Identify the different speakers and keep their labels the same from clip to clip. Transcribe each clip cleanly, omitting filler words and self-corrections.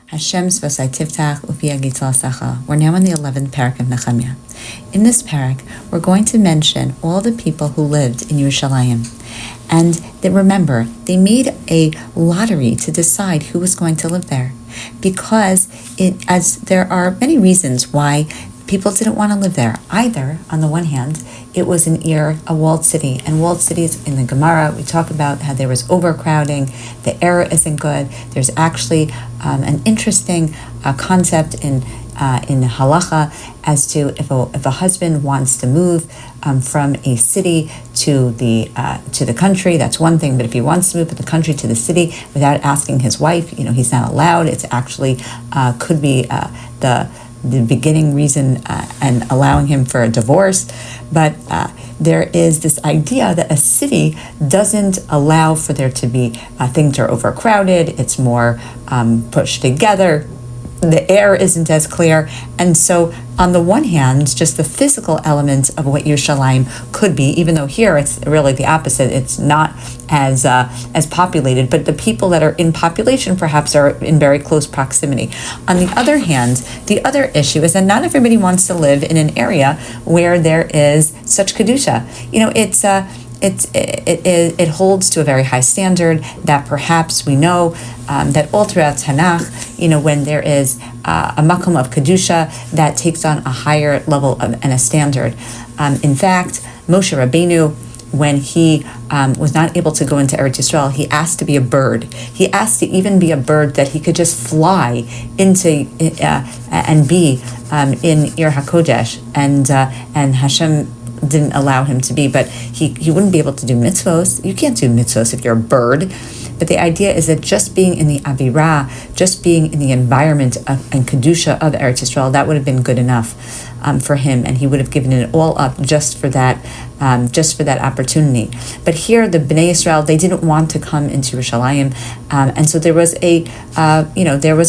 Speaker 1: Hashem's Vasai Tiftach Upi Agitla Sacha. We're now in the 11th parak of Nechemiah. In this parak, we're going to mention all the people who lived in Yerushalayim. And remember, they made a lottery to decide who was going to live there. Because there are many reasons why people didn't want to live there. Either, on the one hand, it was a walled city. And walled cities, in the Gemara, we talk about how there was overcrowding, the air isn't good. There's actually an interesting concept in halacha as to if a husband wants to move from a city to the country, that's one thing. But if he wants to move from the country to the city without asking his wife, he's not allowed. It's actually could be the beginning reason and allowing him for a divorce. But there is this idea that a city doesn't allow for there to be things are overcrowded, it's more pushed together, the air isn't as clear. And so on the one hand, just the physical elements of what Yerushalayim could be, even though here it's really the opposite, it's not as populated, but the people that are in population perhaps are in very close proximity. On the other hand, the other issue is that not everybody wants to live in an area where there is such kedusha. It holds to a very high standard that perhaps we know that all throughout Tanakh, when there is a makom of kedusha, that takes on a higher level and a standard. In fact, Moshe Rabbeinu, when he was not able to go into Eretz Yisrael, he asked to be a bird. He asked to even be a bird that he could just fly into and be in Ir HaKodesh, and Hashem didn't allow him to be, but he wouldn't be able to do mitzvos. You can't do mitzvos if you're a bird. But the idea is that just being in the Avirah, just being in the environment and Kedusha of Eretz Yisrael, that would have been good enough for him, and he would have given it all up just for that opportunity. But here, the Bnei Yisrael, they didn't want to come into Yerushalayim, and so there was a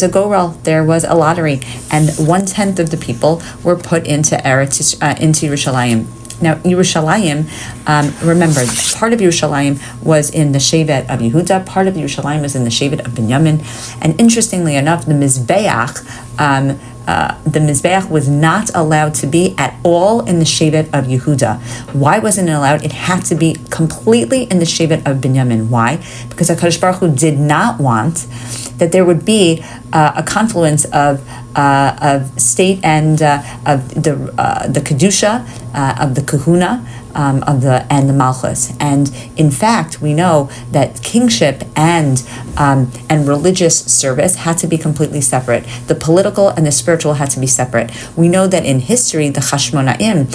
Speaker 1: go-roll, there was a lottery, and 1/10 of the people were put into Yerushalayim. Now, Yerushalayim, remember, part of Yerushalayim was in the Shevet of Yehuda, part of Yerushalayim was in the Shevet of Binyamin, and interestingly enough, the Mizbeach was not allowed to be at all in the Shevet of Yehuda. Why wasn't it allowed? It had to be completely in the Shevet of Binyamin. Why? Because HaKadosh Baruch Hu did not want that there would be a confluence of state and of the kedusha, of the kahuna, and the malchus. And in fact, we know that kingship and religious service had to be completely separate. The political and the spiritual had to be separate. We know that in history, the Chashmonaim,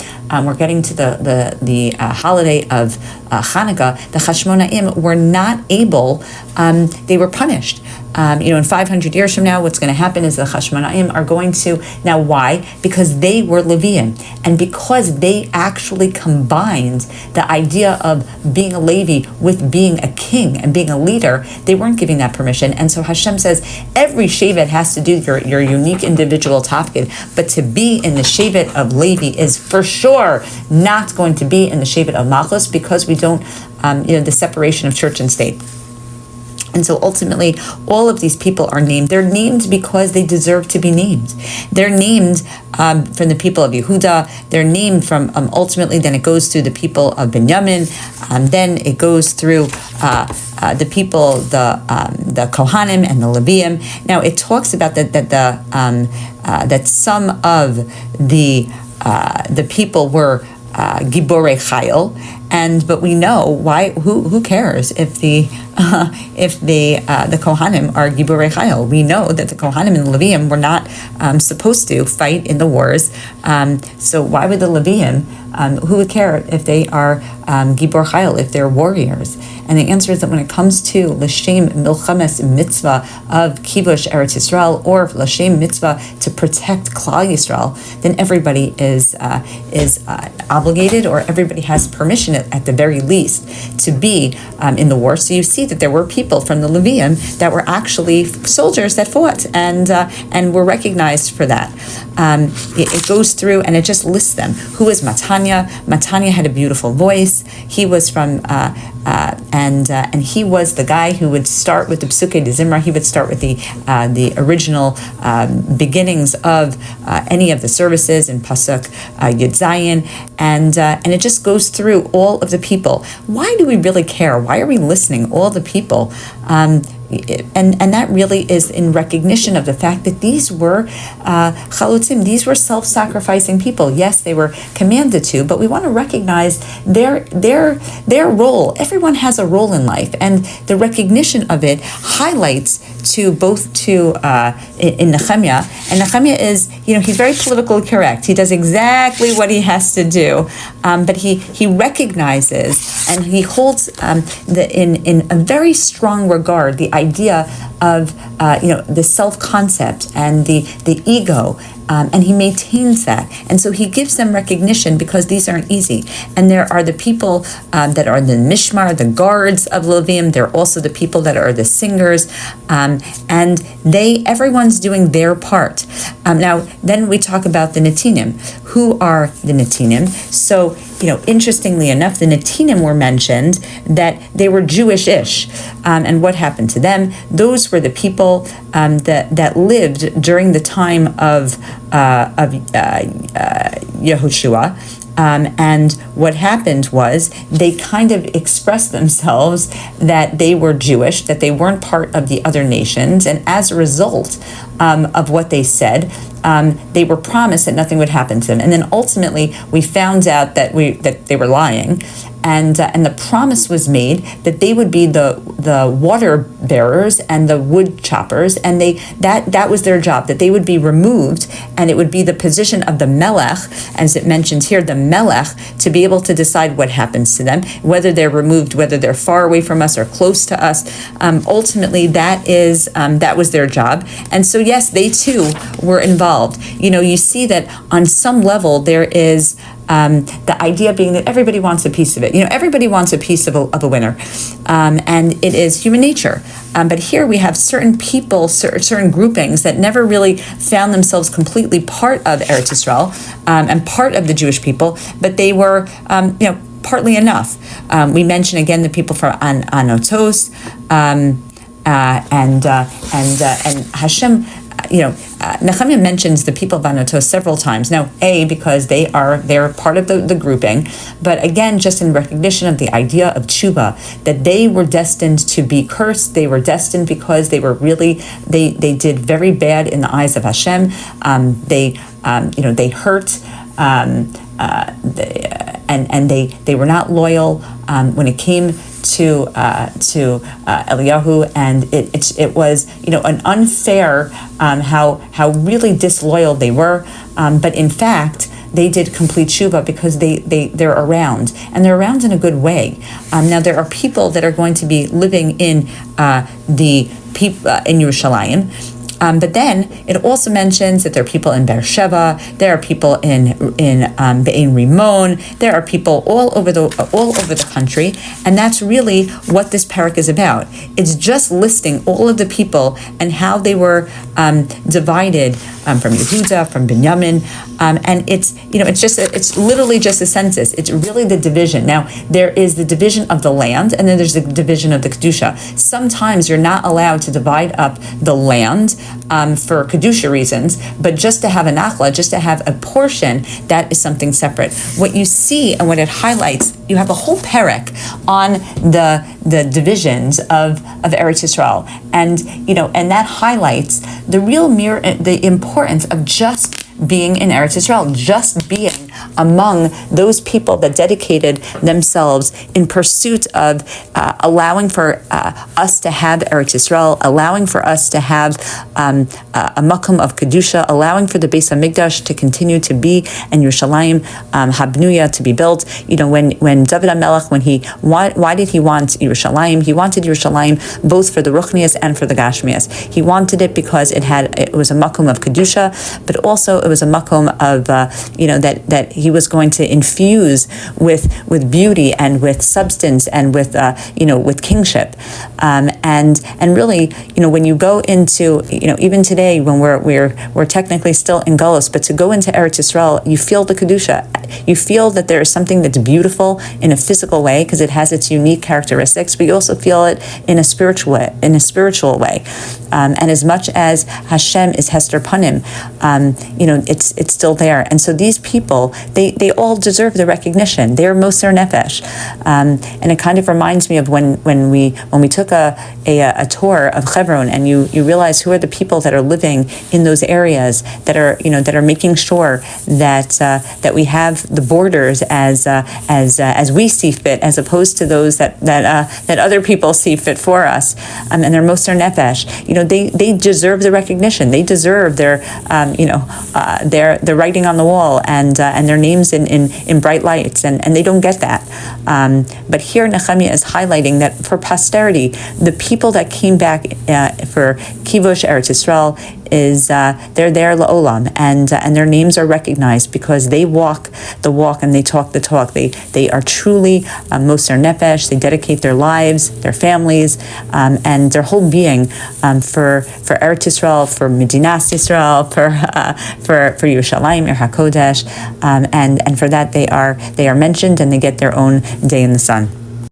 Speaker 1: we're getting to the holiday of Hanukkah. The Chashmonaim were not able; they were punished. In 500 years from now, what's going to happen is the Chashmonaim are going to, now why? Because they were Levian, and because they actually combined the idea of being a Levi with being a king and being a leader, they weren't giving that permission. And so Hashem says, every Shevet has to do your unique individual tafkid, but to be in the Shevet of Levi is for sure not going to be in the Shevet of Malchus, because we don't, the separation of church and state. And so ultimately, all of these people are named. They're named because they deserve to be named. They're named from the people of Yehuda. They're named from, ultimately, then it goes through the people of Binyamin. Then it goes through the people, the Kohanim and the Leviim. Now, it talks about that some of the people were Giborei Chayil, but we know why. Who cares if the Kohanim are Giborei Chayil? We know that the Kohanim and the Leviim were not supposed to fight in the wars. So why would the Leviim? Who would care if they are Gibor Chayil, if they're warriors? And the answer is that when it comes to L'Shem Milchames Mitzvah of Kibush Eretz Yisrael, or L'Shem Mitzvah to protect Klal Yisrael, then everybody is obligated, or everybody has permission at the very least to be in the war. So you see that there were people from the Levium that were actually soldiers that fought and were recognized for that. It goes through and it just lists them. Who is Matanya? Matanya had a beautiful voice. He was from and he was the guy who would start with the Psukei de Zimra. He would start with the original beginnings of any of the services in Pasuk Yud Zayin, and it just goes through all of the people. Why do we really care? Why are we listening? All the people. And that really is in recognition of the fact that these were chalutzim, these were self-sacrificing people. Yes, they were commanded to, but we want to recognize their role. Everyone has a role in life, and the recognition of it highlights in Nechemiah. And Nechemiah is, he's very politically correct. He does exactly what he has to do, but he recognizes and he holds in a very strong regard the idea of the self-concept and the ego, and he maintains that. And so he gives them recognition because these aren't easy. And there are the people that are the mishmar, the guards of Levim. There are also the people that are the singers, and everyone's doing their part. Now, then we talk about the Netinim. Who are the Netinim? So, interestingly enough, the Netinim were mentioned that they were Jewish-ish. And what happened to them? Those were the people that lived during the time of Yehoshua. And what happened was they kind of expressed themselves that they were Jewish, that they weren't part of the other nations, and as a result of what they said, they were promised that nothing would happen to them. And then ultimately we found out that they were lying, and the promise was made that they would be the water bearers and the wood choppers, and that was their job, that they would be removed, and it would be the position of the melech, as it mentions here, the melech, to be able to decide what happens to them, whether they're removed, whether they're far away from us or close to us. Ultimately, that was their job. And so yes, they too were involved. You see that on some level there is the idea being that everybody wants a piece of it. Everybody wants a piece of a winner, and it is human nature. But here we have certain people, certain groupings that never really found themselves completely part of Eretz Yisrael and part of the Jewish people, but they were, partly enough. We mention again the people from Anotos, and Hashem. Nechemiah mentions the people of Anotos several times. Now, because they're part of the grouping, but again, just in recognition of the idea of tshuva, that they were destined to be cursed. They were destined because they were they did very bad in the eyes of Hashem. They hurt. And they were not loyal when it came to Eliyahu, and it was an unfair how really disloyal they were, but in fact they did complete tshuva because they're around, and they're around in a good way. Now there are people that are going to be living in in Yerushalayim. But then it also mentions that there are people in Beersheba, there are people in Be'en Rimon, there are people all over the country, and that's really what this parak is about. It's just listing all of the people and how they were divided from Yehuda, from Binyamin, and it's literally just a census. It's really the division. Now there is the division of the land, and then there's the division of the kedusha. Sometimes you're not allowed to divide up the land for kedusha reasons, but just to have a nachla, just to have a portion, that is something separate. What you see and what it highlights, you have a whole perek on the divisions of Eretz Yisrael, and that highlights the the importance of just being in Eretz Yisrael, just being among those people that dedicated themselves in pursuit of allowing for us to have Eretz Yisrael, allowing for us to have a makom of Kedusha, allowing for the Beis HaMikdash to continue to be, and Yerushalayim Habnuya to be built. When David HaMelech, why did he want Yerushalayim? He wanted Yerushalayim both for the Ruchnias and for the Gashmias. He wanted it because it was a makom of Kedusha, but also it was a makom of that he was going to infuse with beauty and with substance and with kingship, and really, when you go into, even today when we're technically still in Galus, but to go into Eretz Yisrael, you feel the kedusha. You feel that there is something that's beautiful in a physical way because it has its unique characteristics, but you also feel it in a spiritual way. And as much as Hashem is Hester Panim, it's still there. And so these people, they all deserve the recognition. They're Moser Nefesh, and it kind of reminds me of when we took a tour of Hebron, and you realize who are the people that are living in those areas that are making sure that we have the borders as we see fit, as opposed to those that other people see fit for us, and they're Moser Nefesh. They deserve the recognition. They deserve their writing on the wall and their names in bright lights, and they don't get that. But here Nechemiah is highlighting that for posterity, the people that came back for Kivush Eretz Yisrael they're there la'olam, and their names are recognized because they walk the walk and they talk the talk. They are truly Moser Nefesh. They dedicate their lives, their families, and their whole being for Eretz Yisrael, for Medinas Yisrael, for Yerushalayim, HaKodesh, and for that they are mentioned and they get their own day in the sun.